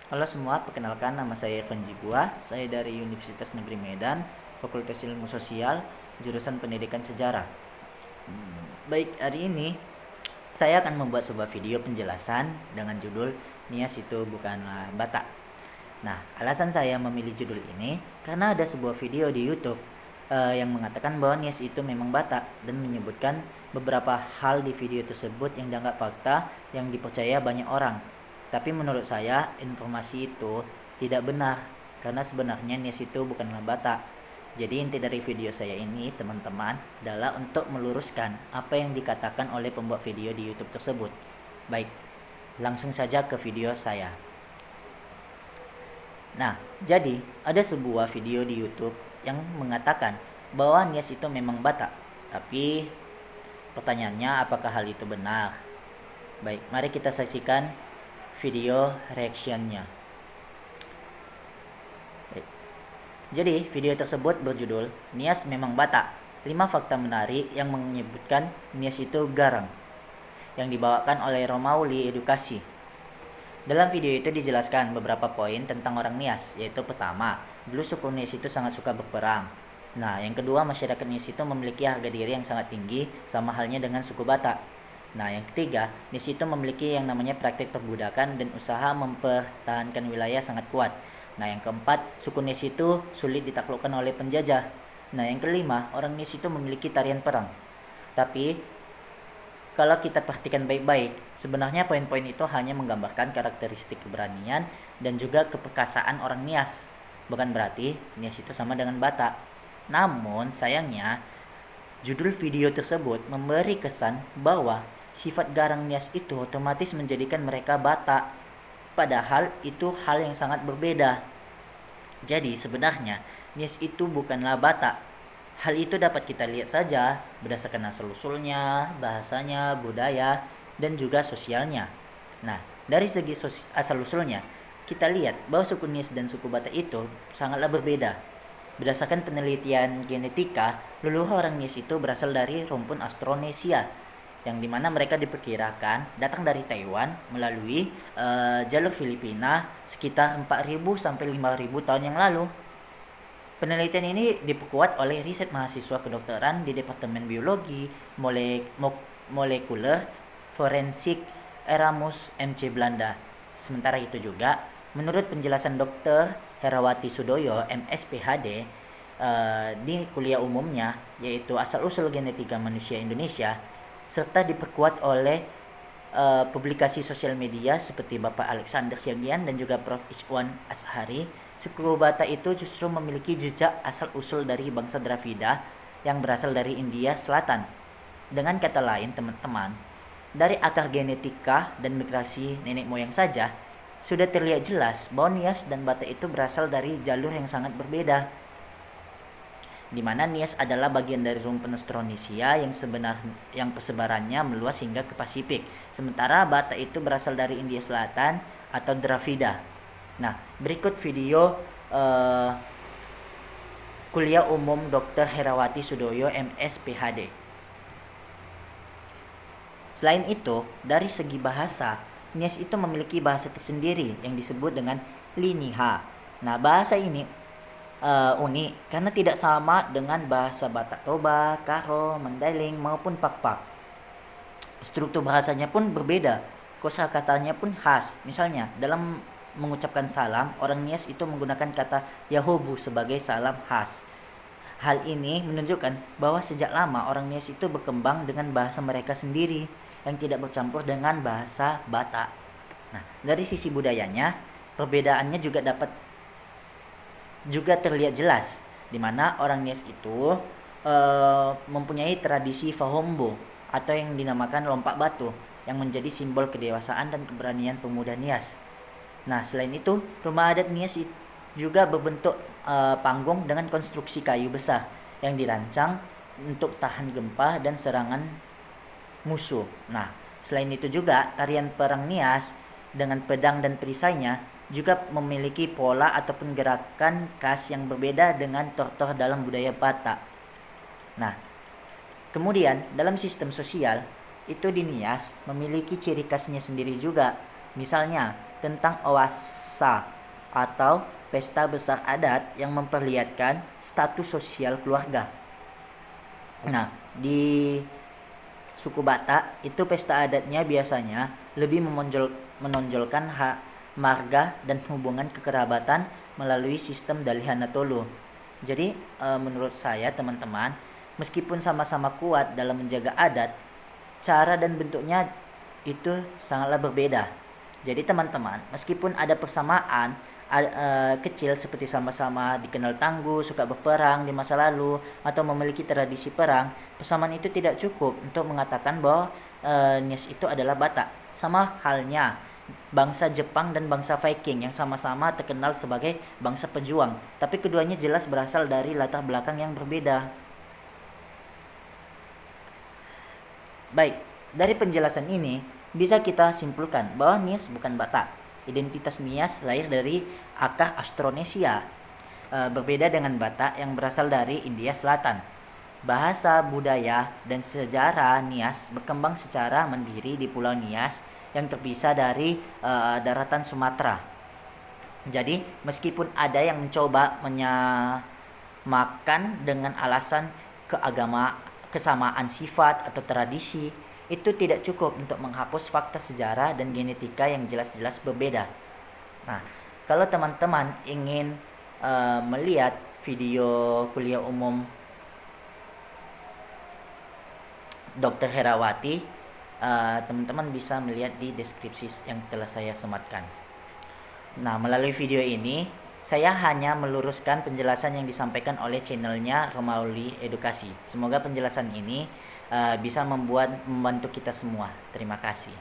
Halo semua, perkenalkan nama saya Irfan Jibua. Saya dari Universitas Negeri Medan, Fakultas Ilmu Sosial, jurusan Pendidikan Sejarah. Baik, hari ini saya akan membuat sebuah video penjelasan dengan judul Nias itu bukanlah Batak. Nah, alasan saya memilih judul ini karena ada sebuah video di YouTube yang mengatakan bahwa Nias itu memang Batak dan menyebutkan beberapa hal di video tersebut yang dianggap fakta yang dipercaya banyak orang. Tapi menurut saya informasi itu tidak benar karena sebenarnya Nias itu bukanlah Batak. Jadi inti dari video saya ini teman-teman adalah untuk meluruskan apa yang dikatakan oleh pembuat video di YouTube tersebut. Baik, langsung saja ke video saya. Nah, jadi ada sebuah video di YouTube yang mengatakan bahwa Nias itu memang Batak. Tapi pertanyaannya apakah hal itu benar? Baik, mari kita saksikan video reactionnya. Baik. Jadi, video tersebut berjudul Nias memang Batak. 5 fakta menarik yang menyebutkan Nias itu garang. Yang dibawakan oleh Romauli Edukasi. Dalam video itu dijelaskan beberapa poin tentang orang Nias, yaitu pertama, dulu suku Nias itu sangat suka berperang. Nah, yang kedua, masyarakat Nias itu memiliki harga diri yang sangat tinggi, sama halnya dengan suku Batak. Nah, yang ketiga, Nias itu memiliki yang namanya praktik perbudakan dan usaha mempertahankan wilayah sangat kuat. Nah, yang keempat, suku Nias itu sulit ditaklukkan oleh penjajah. Nah, yang kelima, orang Nias itu memiliki tarian perang. Tapi, kalau kita perhatikan baik-baik, sebenarnya poin-poin itu hanya menggambarkan karakteristik keberanian dan juga keperkasaan orang Nias. Bukan berarti Nias itu sama dengan Batak. Namun, sayangnya, judul video tersebut memberi kesan bahwa sifat garang Nias itu otomatis menjadikan mereka Batak. Padahal itu hal yang sangat berbeda. Jadi sebenarnya Nias itu bukanlah Batak. Hal itu dapat kita lihat saja berdasarkan asal-usulnya, bahasanya, budaya, dan juga sosialnya. Nah, dari segi asal-usulnya, kita lihat bahwa suku Nias dan suku Batak itu sangatlah berbeda. Berdasarkan penelitian genetika, leluhur orang Nias itu berasal dari rumpun Austronesia, yang dimana mereka diperkirakan datang dari Taiwan melalui jalur Filipina sekitar 4.000 sampai 5.000 tahun yang lalu. Penelitian ini diperkuat oleh riset mahasiswa kedokteran di Departemen Biologi Molekuler Forensik Erasmus MC Belanda. Sementara itu juga, menurut penjelasan Dr. Herawati Sudoyo, MS PhD, di kuliah umumnya, yaitu Asal-usul Genetika Manusia Indonesia, serta diperkuat oleh publikasi sosial media seperti Bapak Alexander Siagian dan juga Prof. Iswan Ashari, suku Batak itu justru memiliki jejak asal-usul dari bangsa Dravida yang berasal dari India Selatan. Dengan kata lain, teman-teman, dari akar genetika dan migrasi nenek moyang saja, sudah terlihat jelas bahwa Nias dan Batak itu berasal dari jalur yang sangat berbeda, di mana Nias adalah bagian dari rumpun Austronesia yang persebarannya meluas hingga ke Pasifik. Sementara Batak itu berasal dari India Selatan atau Dravida. Nah, berikut video kuliah umum Dr. Herawati Sudoyo MS PhD. Selain itu, dari segi bahasa, Nias itu memiliki bahasa tersendiri yang disebut dengan Liniha. Nah, bahasa ini unik karena tidak sama dengan bahasa Batak Toba, Karo, Mandailing maupun Pakpak. Struktur bahasanya pun berbeda, kosakatanya pun khas. Misalnya, dalam mengucapkan salam, orang Nias itu menggunakan kata Yahobu sebagai salam khas. Hal ini menunjukkan bahwa sejak lama orang Nias itu berkembang dengan bahasa mereka sendiri yang tidak bercampur dengan bahasa Batak. Nah, dari sisi budayanya, perbedaannya juga terlihat jelas, di mana orang Nias itu mempunyai tradisi Fahombo atau yang dinamakan lompat batu yang menjadi simbol kedewasaan dan keberanian pemuda Nias. Nah, selain itu, rumah adat Nias juga berbentuk panggung dengan konstruksi kayu besar yang dirancang untuk tahan gempa dan serangan musuh. Nah, selain itu juga tarian perang Nias dengan pedang dan perisainya juga memiliki pola ataupun gerakan khas yang berbeda dengan tokoh dalam budaya Batak. Nah, kemudian dalam sistem sosial itu di Nias memiliki ciri khasnya sendiri juga. Misalnya, tentang Owasa atau pesta besar adat yang memperlihatkan status sosial keluarga. Nah, di suku Batak itu pesta adatnya biasanya lebih menonjolkan hak marga dan hubungan kekerabatan melalui sistem Dalihan Natolu. Jadi menurut saya teman-teman, meskipun sama-sama kuat dalam menjaga adat, cara dan bentuknya itu sangatlah berbeda. Jadi teman-teman, meskipun ada persamaan kecil seperti sama-sama dikenal tangguh, suka berperang di masa lalu, atau memiliki tradisi perang, persamaan itu tidak cukup untuk mengatakan bahwa Nias itu adalah Batak. Sama halnya bangsa Jepang dan bangsa Viking yang sama-sama terkenal sebagai bangsa pejuang, tapi keduanya jelas berasal dari latar belakang yang berbeda. Baik, dari penjelasan ini bisa kita simpulkan bahwa Nias bukan Batak. Identitas Nias lahir dari akar Austronesia, berbeda dengan Batak yang berasal dari India Selatan. Bahasa, budaya, dan sejarah Nias berkembang secara mandiri di Pulau Nias yang terpisah dari daratan Sumatera. Jadi, meskipun ada yang mencoba menyamakan dengan alasan kesamaan sifat atau tradisi, itu tidak cukup untuk menghapus fakta sejarah dan genetika yang jelas-jelas berbeda. Nah, kalau teman-teman ingin melihat video kuliah umum Dr. Herawati, teman-teman bisa melihat di deskripsi yang telah saya sematkan. Nah, melalui video ini saya hanya meluruskan penjelasan yang disampaikan oleh channelnya Romauli Edukasi. Semoga penjelasan ini bisa membantu kita semua. Terima kasih.